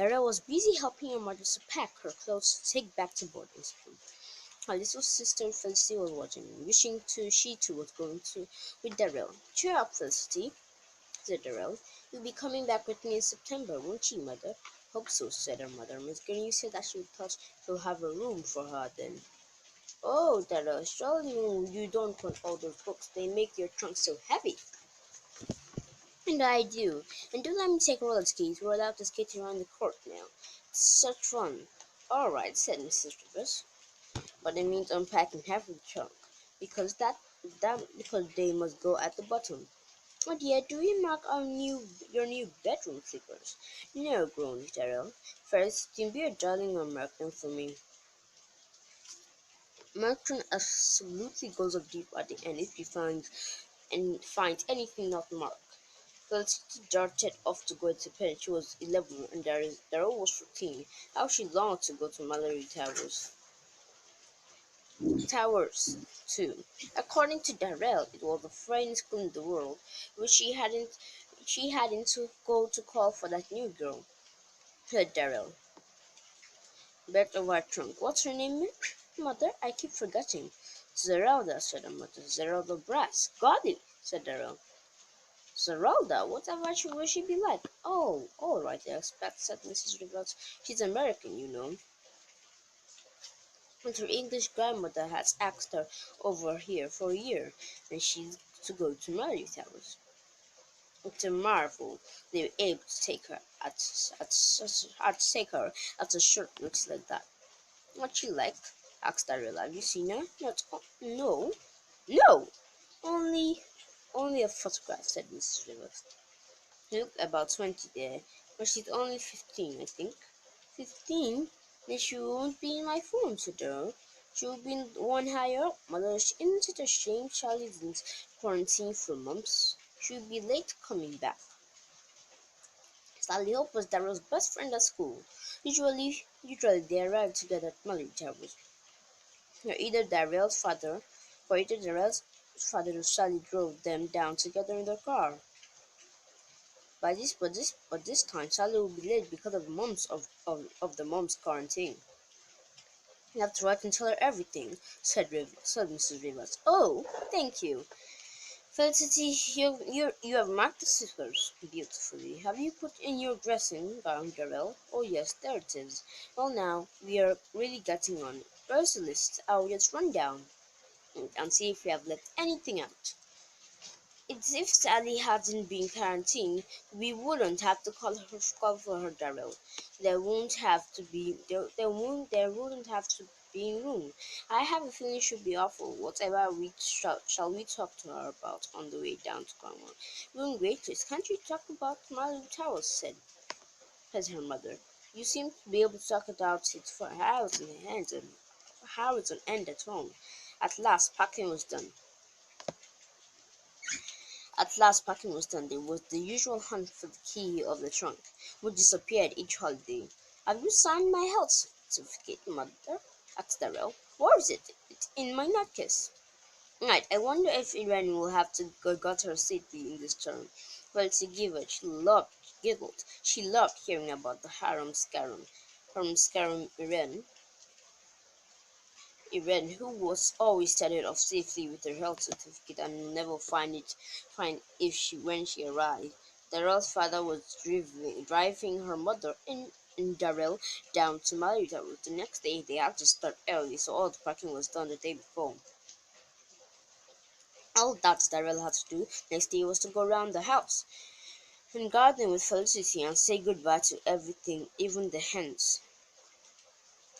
Dara was busy helping her mother to pack her clothes to take back to boarding school. Her little sister Felicity was watching, wishing she too was going to with Darrell. "Cheer up, Felicity," said Darrell. "You'll be coming back with me in September, won't you, mother?" "Hope so," said her mother. "Miss Green said that she thought you'll have a room for her then." "Oh, Darrell, surely you don't want all those books. They make your trunk so heavy." "And I do. And do let me take roller skates. We're allowed to skate around the court now. It's such fun." "All right," said Mrs. Rivers. "But it means unpacking half of the trunk, because they must go at the bottom." "Oh dear, do you mark your new bedroom slippers?" "No," groaned Darrell. "First, be a darling and mark them for me." Matron absolutely goes up deep at the end if she finds anything not marked. Felicity darted off to go to bed. She was 11 and Darrell was 14. How she longed to go to Mallory Towers, too. According to Darrell, it was the finest school in the world, but she hadn't to go to call for that new girl, said Darrell. "Bet a white trunk. What's her name, mother? I keep forgetting." "Zerelda," said her mother. "Zerelda Brass." "Got it," said Darrell. "Zerelda? Whatever will she be like?" "Oh, all right, I expect," said Mrs. Rivers. "She's American, you know, and her English grandmother has asked her over here for a year, and she's to go to Mary Towers. It's a marvel they were able to take her at a short notice like that." "What's she like?" asked Darrell. "Have you seen her?" "Not, no, no, only, only a photograph," said Mrs. Rivers. "She looked about 20 there, but she's only 15, I think." "15? Then she won't be in my phone," said Darrell. "She'll be in one higher up. Mother, isn't it a shame Charlie's in quarantine for months? She'll be late coming back." Sally Hope was Darrell's best friend at school. Usually they arrived together at Mallory Towers. Or either Darrell's father or Sally drove them down together in their car. But this time Sally will be late because of the mom's quarantine. "You have to write and tell her everything," said Mrs. Rivers. "Oh, thank you, Felicity. You have marked the scissors beautifully. Have you put in your dressing gown, Darrell?" "Oh yes, there it is. Well, now we are really getting on. Where's the list? I'll just run down and see if we have left anything out." It's if Sally hadn't been quarantined, we wouldn't have to call for her, Darrell. There wouldn't have to be room. I have a feeling she'll be awful. Whatever shall we talk to her about on the way down to Cornwall?" "Young waitress, can't you talk about Marlowe Towers?" said her mother. "You seem to be able to talk about it for hours on end at home." At last packing was done. There was the usual hunt for the key of the trunk, which disappeared each holiday. "Have you signed my health certificate, mother?" asked Darrell. "Where is it?" "It's in my nutcase." "Right. I wonder if Irene will have to go got her safely in this term." Welty giggled. She loved hearing about the harum scarum Irene, who was always started off safely with her health certificate and will never find if she when she arrived. Darrell's father was driving her mother and Darrell down to Mallory. The next day they had to start early, so all the packing was done the day before. All that Darrell had to do next day was to go round the house and garden with Felicity and say goodbye to everything, even the hens.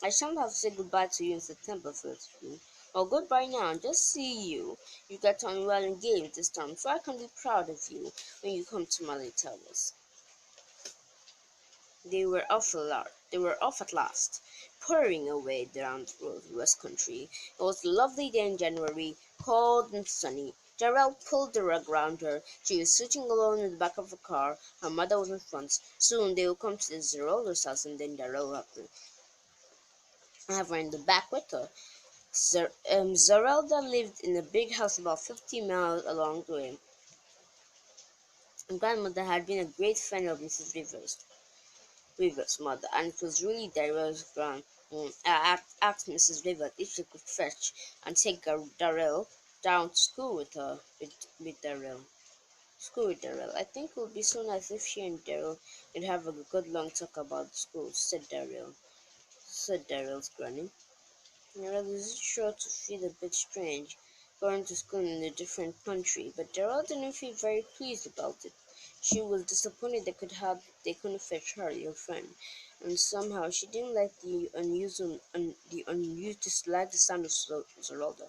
"I shan't have to say goodbye to you in September," Felicity. "Well, goodbye now, and just see you get on well in games this time, so I can be proud of you when you come to Malay Towers." They were off at last, purring away down the road west country. It was a lovely day in January, cold and sunny. Darrell pulled the rug round her. She was sitting alone in the back of the car. Her mother was in front. Soon they would come to the Zerolder's house, and then Darrell would have her in the back with her. Zerelda lived in a big house about 50 miles along the way, and grandmother had been a great friend of Mrs. Rivers. River's mother, and it was really Darrell's grand. Asked Mrs. River if she could fetch and take Darrell down to school with her, with Darrell. School with Darrell. I think it would be so nice if she and Darrell could have a good long talk about school, said Darrell's granny. Darrell is sure to feel a bit strange going to school in a different country, but Darrell didn't feel very pleased about it. She was disappointed they couldn't fetch her, your friend, and somehow she didn't like the unusual dislike the sound of Zeralda.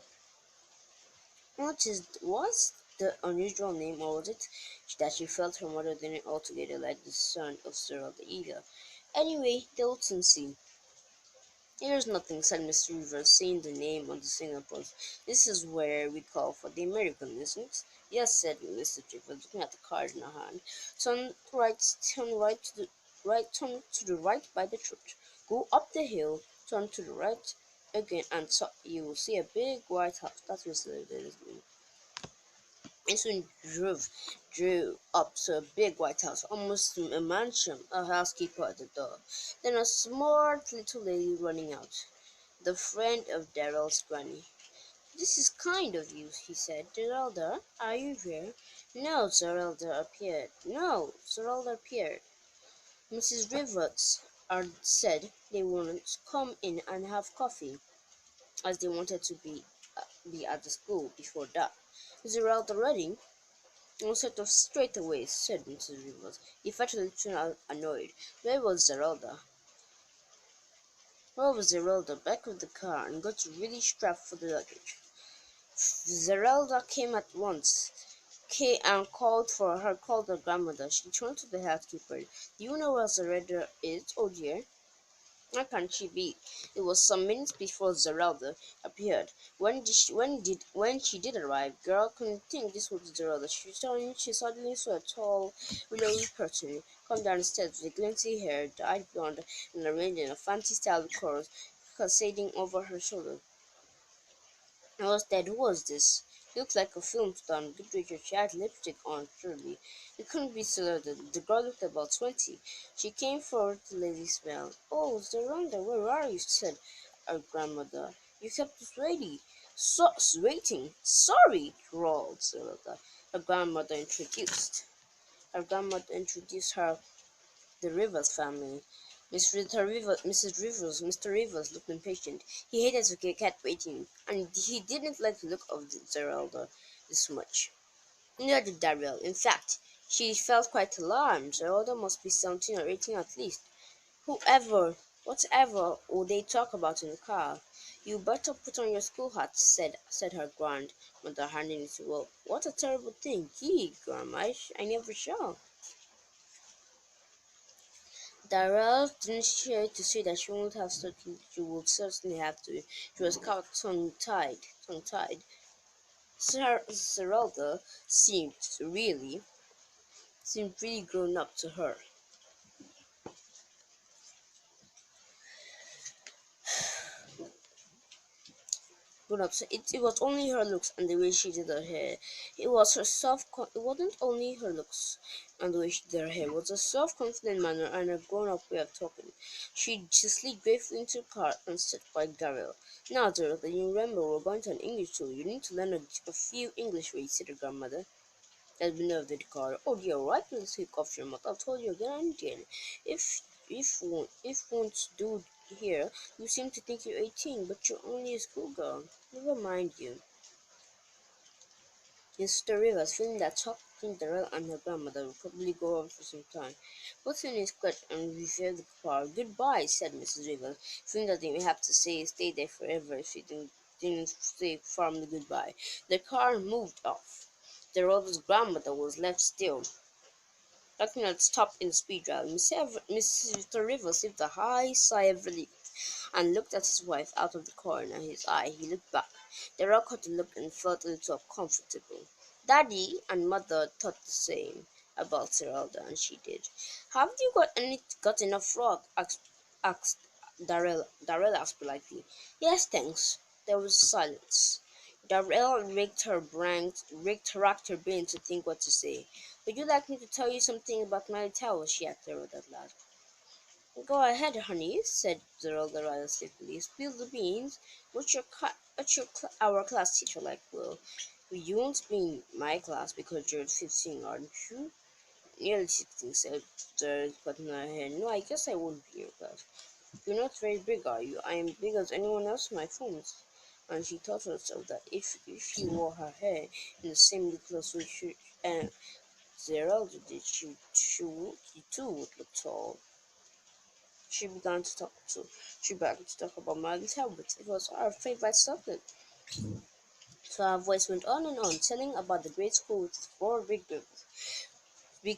Was the unusual name, or was it that she felt her mother didn't altogether like the sound of Zeralda either? Anyway, they'll soon see. There's nothing, said Mr. Rivers, seeing the name on the signal post. This is where we call for the American, isn't it? Yes, said Mr. Rivers, looking at the card in her hand. Turn to the right by the church. Go up the hill, turn to the right again, and you will see a big white house. That was the and soon drew up to a big white house, almost a mansion, a housekeeper at the door. Then a smart little lady running out, the friend of Darrell's granny. This is kind of you, he said. Zeralda, are you here? No, Zeralda appeared. Mrs. Rivers said they wouldn't come in and have coffee, as they wanted to be at the school before that. Zeralda ready? "Oh, sort of straight away," said Mrs. Rivers. He felt a little annoyed. Where was Zeralda? Where was Zeralda? Back of the car, and got really strapped for the luggage. Zeralda came at once. Came and called her grandmother. She turned to the housekeeper. Do you know where Zeralda is, oh dear? Where can she be? It was some minutes before Zeralda appeared. When she did arrive, girl couldn't think this was Zeralda. She suddenly saw a tall, willowy person come down the stairs with glinty hair, dyed blonde, and arranged in a fancy style curls, cascading over her shoulder. I was dead. Who was this? He looked like a film star in good picture. She had lipstick on, surely. It couldn't be Solarda. The girl looked about 20. She came forward to Lady Smell. Oh, Zoranda, where are you? Said our grandmother. You kept us waiting. Sorry, drawled Zoranda. Her grandmother introduced. Her grandmother introduced her the Rivers family. Mrs. Rivers, Mr. Rivers looked impatient. He hated to keep waiting, and he didn't like the look of Zeralda this much. Neither did Darrell. In fact, she felt quite alarmed. Zeralda must be 17 or 18 at least. Whatever would they talk about in the car? You better put on your school hat, said her grandmother, handing it to her. What a terrible thing! Gee, Grandma, I never shall. Darrell didn't care to say that she would certainly have to. She was caught tongue-tied. Zeralda seemed really grown up to her. Grown up. So it was only her looks and the way she did her hair. It wasn't only her looks and the way she did her hair. It was a self-confident manner and a grown-up way of talking. She slid gratefully into the car and said by Darrell. Now, Dorothy, you remember we're going to an English school. You need to learn a few English words, said her grandmother. At the window of the car. Oh dear, right, little take off your mouth. I've told you again and again. If won't do here, you seem to think you're 18, but you're only a schoolgirl. Never mind you. Mr. Rivers, feeling that talking Darrell and her grandmother would probably go on for some time, put in his clutch and refueled the car. Goodbye, said Mrs. Rivers, feeling that they may have to stay there forever if she didn't say firmly goodbye. The car moved off. Darrell's grandmother was left still, looking at stop in speed dial. Mr. Rivers heaved a high sigh of relief and looked at his wife out of the corner of his eye. He looked back. Darrell caught the look and felt a little uncomfortable. Daddy and Mother thought the same about Zeralda, and she did. Have you got enough frog? Asked Darrell. Darrell asked politely. Yes, thanks. There was silence. Darrell racked her brain to think what to say. Would you like me to tell you something about my towel? She asked Darrell at last. Go ahead, honey, said Zerelda rather sleepily. Spill the beans. Our class teacher like? Well, you won't be in my class because you're 15, aren't you? Nearly 16, said Zerelda, putting her head. No, I guess I won't be in your class. You're not very big, are you? I am big as anyone else in my friends. And she thought to herself that if she wore her hair in the same clothes which Zerelda did, she too would look tall. She began to talk to she began to talk about Margaret Talbot. It was her favorite subject. So her voice went on and on, telling about the great school with four big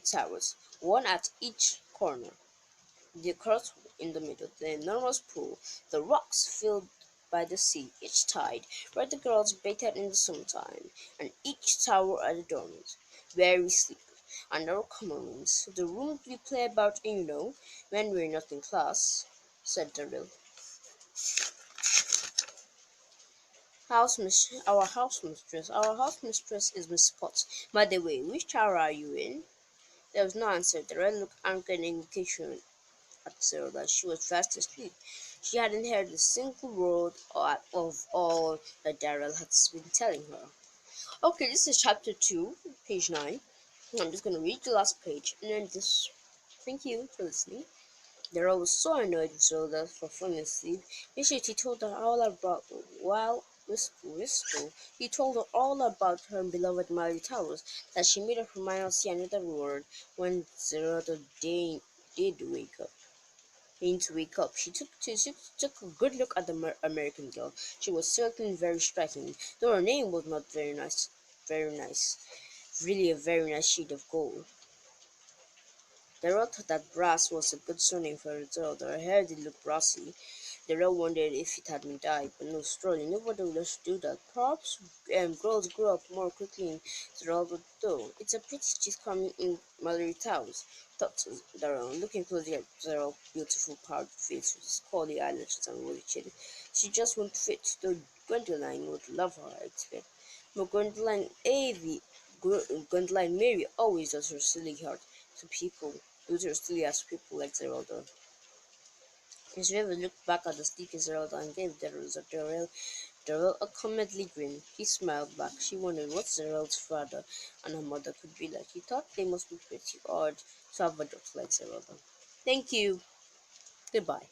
towers, one at each corner, the court in the middle, the enormous pool, the rocks filled by the sea each tide, where the girls bathed in the summertime, and each tower had a dormant, where we sleep, and our common rooms, the rooms we play about in, when we're not in class, said Daryl. Our house mistress is Miss Potts. By the way, which tower are you in? There was no answer. The red looked anchored indication at Sarah that she was fast asleep. She hadn't heard a single word of all that Darrell had been telling her. Okay, this is chapter 2, page 9. I'm just going to read the last page and then this. Thank you for listening. Darrell was so annoyed with Zelda for falling asleep. Yesterday he told her all about while wistful. He told her all about her beloved Miley Towers, that she made up her mind not see another word when Zelda did wake up. To wake up, she took a good look at the American girl. She was certainly very striking, though her name was not very nice, really a very nice shade of gold. Darrell thought that Brass was a good surname for a girl, though her hair did look brassy. Darrell wondered if it had been dyed, but no, surely nobody would just do that. Perhaps girls grow up more quickly in Zeraldo, though. It's a pity she's coming in Mallory Towers, thought Darrell, looking closely at Zeral's beautiful powdered face with its curly eyelashes and rosy chin. She just won't fit, though Gwendoline would love her, I expect. But Gwendoline Mary always does her silly heart to people. Those are silly as people like Zeraldo. Miss River looked back at the sleepy Zeraldo and gave Darrell a comedly grin. He smiled back. She wondered what Zerald's father and her mother could be like. He thought they must be pretty odd to have a daughter like Zeraldo. Thank you. Goodbye.